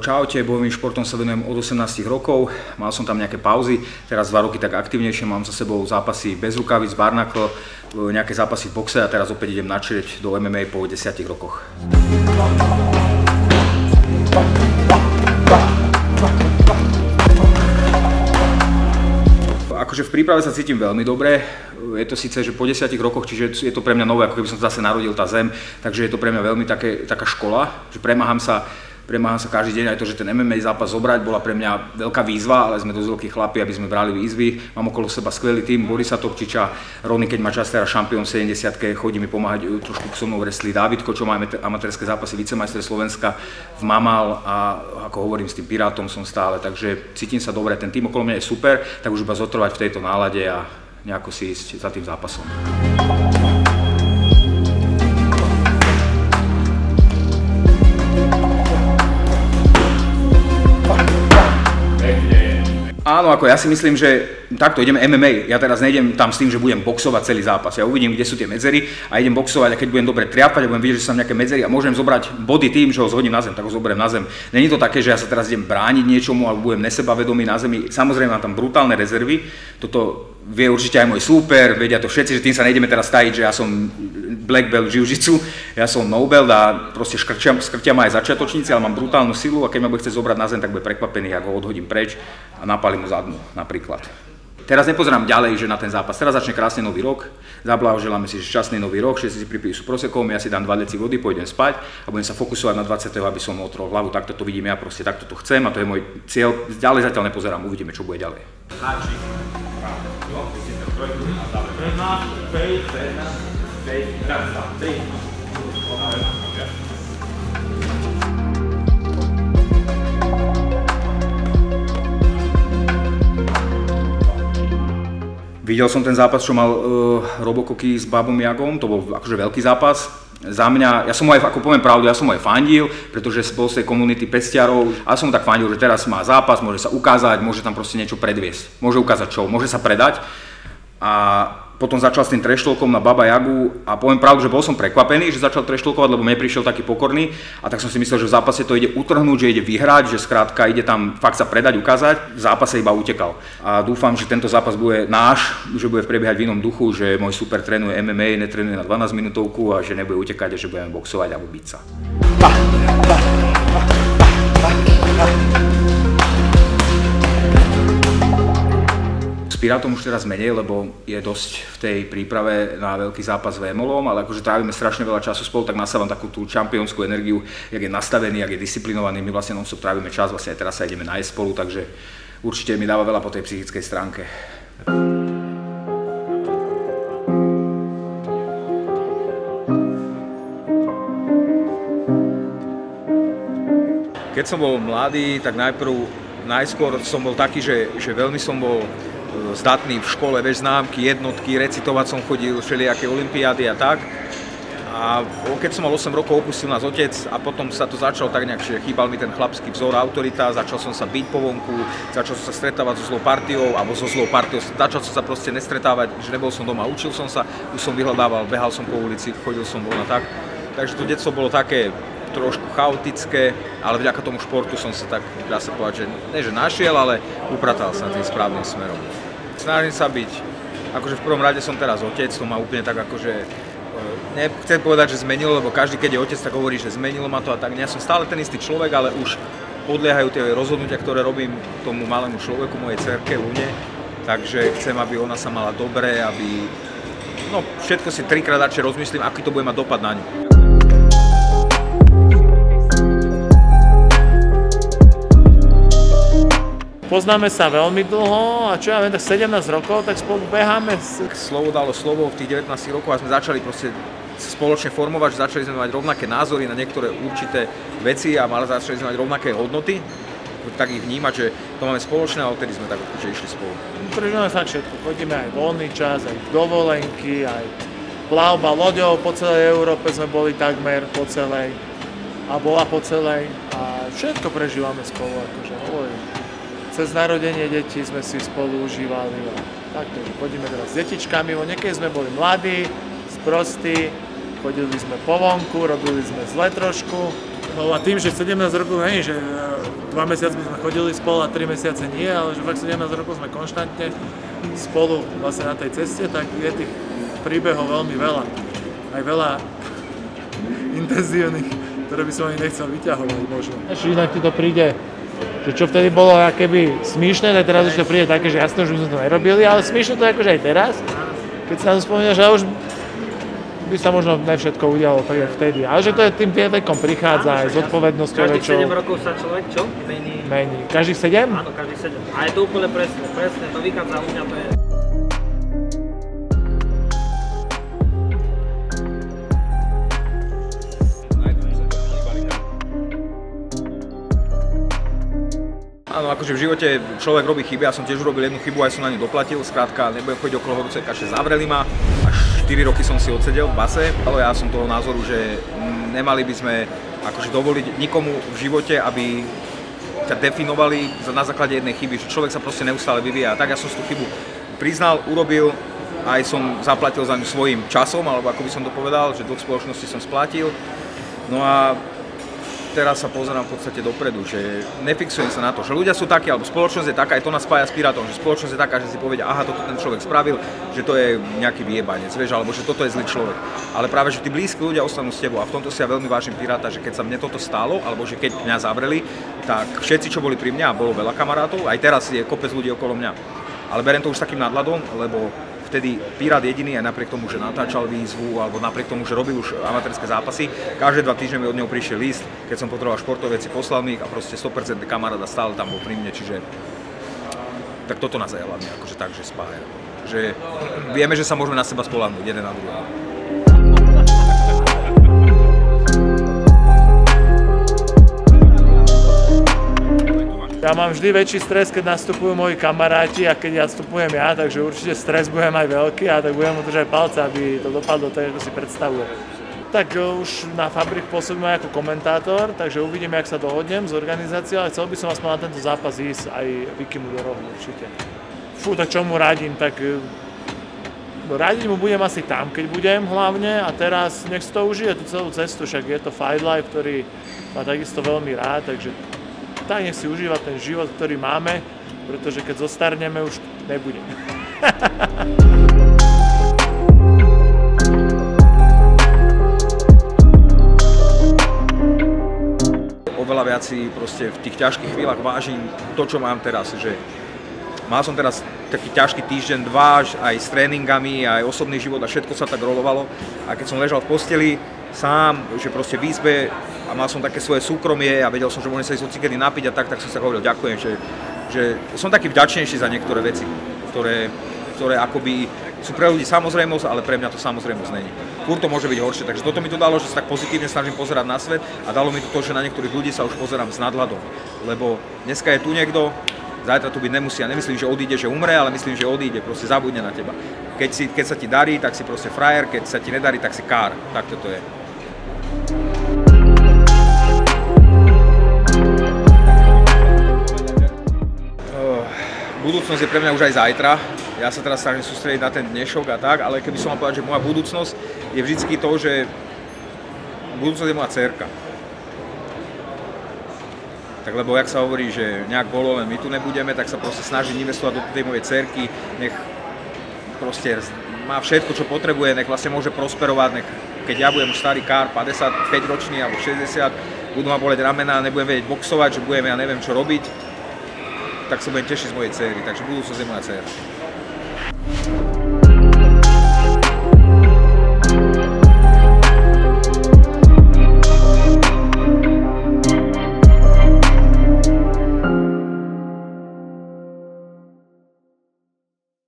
Čaute, bojovým športom sa venujem od 18 rokov, mal som tam nejaké pauzy, teraz 2 roky tak aktivnejšie, mám za sebou zápasy bez rukavíc, barnakl, nejaké zápasy v boxe a teraz opäť idem načrieť do MMA po 10 rokoch. Akože v príprave sa cítim veľmi dobre, je to síce, že po 10 rokoch, čiže je to pre mňa nové, ako keby som zase narodil tá zem, takže je to pre mňa veľmi taká škola, že premáham sa každý deň, aj to, že ten MMA zápas zobrať, bola pre mňa veľká výzva, ale sme dosť veľkí chlapi, aby sme brali výzvy. Mám okolo seba skvelý tým, Borisa Topčiča, Rony, keď má čas, teraz šampión 70-ke, chodí mi pomáhať trošku so mnou wrestli Dávidko, čo má amatérske zápasy, vicemajster Slovenska v Mamal a ako hovorím s tým Pirátom som stále, takže cítim sa dobre, ten tým okolo mňa je super, tak už iba zotrvať v tejto nálade a nejako si ísť za tým zápasom. Áno, ako ja si myslím, že takto ideme MMA, ja teraz nejdem tam s tým, že budem boxovať celý zápas, ja uvidím, kde sú tie medzery a idem boxovať a keď budem dobre triafať a budem vidieť, že sú tam nejaké medzery a môžem zobrať body tým, že ho zhodím na zem, tak ho zoberiem na zem. Není to také, že ja sa teraz idem brániť niečomu alebo budem nesebavedomý na zemi, samozrejme mám tam brutálne rezervy, toto vie určite aj môj súper, vedia to všetci, že tým sa nejdeme teraz tajiť, že ja som black belt jiu-jitsu, ja som no belt a proste škrtia ma aj začiatočníci, ale mám brutálnu silu a keď ma bude chcieť zobrať na zem, tak bude prekvapený, ak ho odhodím preč a napálim mu zadnú napríklad. Teraz nepozerám ďalej, že na ten zápas, teraz začne krásne nový rok, zablahoželáme si šťastný nový rok, všetci si pripijú sú prosekom, ja si dám 2 deci vody, pôjdem spať a budem sa fokusovať na 20. aby som otrhol hlavu, takto to vidím ja, proste takto to chcem a to je môj cieľ, ďalej zatiaľ nepozerám, uvidíme, čo bude ďalej. Videl som ten zápas, čo mal Robo Koky s Babom Jagom, to bol akože veľký zápas. Za mňa, ja som mu aj, ako poviem pravdu, ja som mu aj fandil, pretože bol z tej komunity pestiarov a som mu tak fandil, že teraz má zápas, môže sa ukázať, môže tam proste niečo predviesť. Môže ukázať čo, môže sa predať. A potom začal s tým treštlkom na Baba Jagu a poviem pravdu, že bol som prekvapený, že začal treštlkovať, lebo mne prišiel taký pokorný a tak som si myslel, že v zápase to ide utrhnúť, že ide vyhrať, že skrátka ide tam fakt sa predať, ukázať, v zápase iba utekal. A dúfam, že tento zápas bude náš, že bude prebiehať v inom duchu, že môj super trénuje MMA, netrénuje na 12 minútovku a že nebude utekať a že budeme boxovať alebo biť sa. S Pirátom už teraz menej, lebo je dosť v tej príprave na veľký zápas s Vémolom, ale akože trávime strašne veľa času spolu, tak nasávam takú tú čampiónsku energiu, jak je nastavený, jak je disciplinovaný, my vlastne non-stop trávime čas, vlastne aj teraz sa ideme nájsť spolu, takže určite mi dáva veľa po tej psychickej stránke. Keď som bol mladý, tak najskôr som bol taký, že veľmi som bol zdatný v škole, vieš, známky, jednotky, recitovať som chodil, všelijaké olympiády a tak. A keď som mal 8 rokov, opustil nás otec a potom sa to začalo tak nejak, že chýbal mi ten chlapský vzor, autorita, začal som sa byť po vonku, začal som sa stretávať so zlou partiou, alebo so zlou partiou, začal som sa proste nestretávať, že nebol som doma, učil som sa, už som vyhľadával, behal som po ulici, chodil som von a tak. Takže to detstvo bolo také trošku chaotické, ale vďaka tomu športu som sa tak, dá sa povedať, že ne že našiel, ale upratal sa tým správnym smerom. Snažím sa byť, akože v prvom rade som teraz otec, to ma úplne tak akože, nechcem povedať, že zmenilo, lebo každý, keď je otec, tak hovorí, že zmenilo ma to a tak. Ja som stále ten istý človek, ale už podliehajú tie rozhodnutia, ktoré robím tomu malému človeku, mojej dcerke Lune, takže chcem, aby ona sa mala dobre, aby, no všetko si 3-krát radšej rozmyslím, aký to bude mať dopad na ňu. Poznáme sa veľmi dlho a čo ja viem, tak 17 rokov, tak spolu beháme. Slovo dalo slovo v tých 19 rokoch a sme začali proste spoločne formovať, že začali sme mať rovnaké názory na niektoré určité veci a začali sme mať rovnaké hodnoty, tak ich vnímať, že to máme spoločné a odtedy sme tak určite išli spolu. Prežívame fakt všetko, chodíme aj voľný čas, aj dovolenky, aj plavba loďou po celej Európe sme boli takmer po celej a bola po celej a všetko prežívame spolu, akože hovorím. Cez narodenie detí sme si spolu užívali a takto, že chodíme teraz s detičkami, niekedy sme boli mladí, sprostí, chodili sme po vonku, robili sme zle trošku, No a tým, že 17 rokov nie, že 2 mesiace sme chodili spolu a 3 mesiace nie, ale že fakt 17 rokov sme konštantne spolu vlastne na tej ceste, tak je tých príbehov veľmi veľa. Aj veľa intenzívnych, ktoré by som ani nechcel vyťahovať možno. Inak ti to príde, že čo vtedy bolo akéby smiešné, tak teraz už to príde také, že jasné, že by sme to nerobili, ale smiešné to je akože aj teraz, keď si na to spomínaš, že už by sa možno ne všetko udialo vtedy. Ale že to je tým vekom prichádza aj s odpovednosťou väčšou. Každých 7 rokov sa človek čo? Mení. Každých 7? Áno, každých 7. A je to úplne presne, to vychádza u mňa, to je... Áno, akože v živote človek robí chyby, ja som tiež urobil jednu chybu, aj som na ňu doplatil, skrátka nebudem chodiť okolo horúcej kaše, zavreli ma, až 4 roky som si odsedel v base, ale ja som toho názoru, že nemali by sme akože dovoliť nikomu v živote, aby ťa definovali na základe jednej chyby, že človek sa proste neustále vyvíja. Tak ja som si tú chybu priznal, urobil, aj som zaplatil za ňu svojím časom, alebo ako by som to povedal, že dlh spoločnosti som splatil. No a teraz sa pozerám v podstate dopredu, že nefixujem sa na to, že ľudia sú takí, alebo spoločnosť je taká, aj to nás spája s Pirátom, že spoločnosť je taká, že si povedia, aha, toto ten človek spravil, že to je nejaký vyjebanec, vieš, alebo že toto je zlý človek. Ale práve, že tí blízki ľudia ostanú s tebou a v tomto si ja veľmi vážim Piráta, že keď sa mne toto stalo, alebo že keď mňa zavreli, tak všetci, čo boli pri mňa, bolo veľa kamarátov, aj teraz je kopec ľudí okolo mňa. Ale beriem to už s takým nadhľadom, lebo vtedy Pirát jediný, aj napriek tomu, že natáčal výzvu, alebo napriek tomu, že robil už amatérske zápasy, každé 2 týždne mi od neho prišiel list, keď som potreboval športové veci, poslal mi ich a proste 100% kamaráda stále tam bol pri mne, čiže tak toto nás aj hlavne akože tak, že spája. Že vieme, že sa môžeme na seba spoľahnúť jeden na druhého. Ja mám vždy väčší stres, keď nastupujú moji kamaráti a keď nastupujem ja, takže určite stres budem aj veľký a tak budem udržať palce, aby to dopadlo tak, ako si predstavuje. Tak už na Fabrik pôsobím aj ako komentátor, takže uvidím, jak sa dohodnem s organizáciou, ale chcel by som aspoň na tento zápas ísť aj Vikimu do rohu určite. Fú, tak čo mu radím, tak radiť mu budem asi tam, keď budem hlavne a teraz nech si to užije tú celú cestu, však je to Fight Life, ktorý má takisto veľmi rád, takže tak nech si užíva ten život, ktorý máme, pretože keď zostarneme, už nebude. Oveľa viac si proste v tých ťažkých chvíľach vážim to, čo mám teraz, že mal som teraz taký ťažký týždeň, 2 aj s tréningami, aj osobný život a všetko sa tak rolovalo a keď som ležal v posteli sám, že proste v izbe a mal som také svoje súkromie a vedel som, že môžem sa ísť hocikedy napiť a tak som sa hovoril, ďakujem, že som taký vďačnejší za niektoré veci, ktoré akoby sú pre ľudí samozrejmosť, ale pre mňa to samozrejmosť není. Furt to môže byť horšie, takže toto mi to dalo, že sa tak pozitívne snažím pozerať na svet a dalo mi to, že na niektorých ľudí sa už pozerám s nadhľadom, lebo dneska je tu niekto, zajtra tu byť nemusí a nemyslím, že odíde, že umre, ale myslím, že odíde, proste zabudne na teba. Keď sa ti darí, tak si proste frajer, keď sa ti nedarí, tak si kár, tak toto je. Budúcnosť je pre mňa už aj zajtra. Ja sa teraz snažím sústrediť na ten dnešok a tak, ale keby som mal povedať, že moja budúcnosť je vždycky to, že budúcnosť je moja dcérka. Tak lebo jak sa hovorí, že nejak bolo, len my tu nebudeme, tak sa proste snažím investovať do tej mojej dcérky, nech proste má všetko, čo potrebuje, nech vlastne môže prosperovať, nech keď ja budem už starý kár, 55 ročný alebo 60, budú ma boleť ramená, nebudem vedieť boxovať, že budem ja neviem čo robiť, tak sa budem tešiť z mojej dcéry, takže budúcnosť je moja dcéra.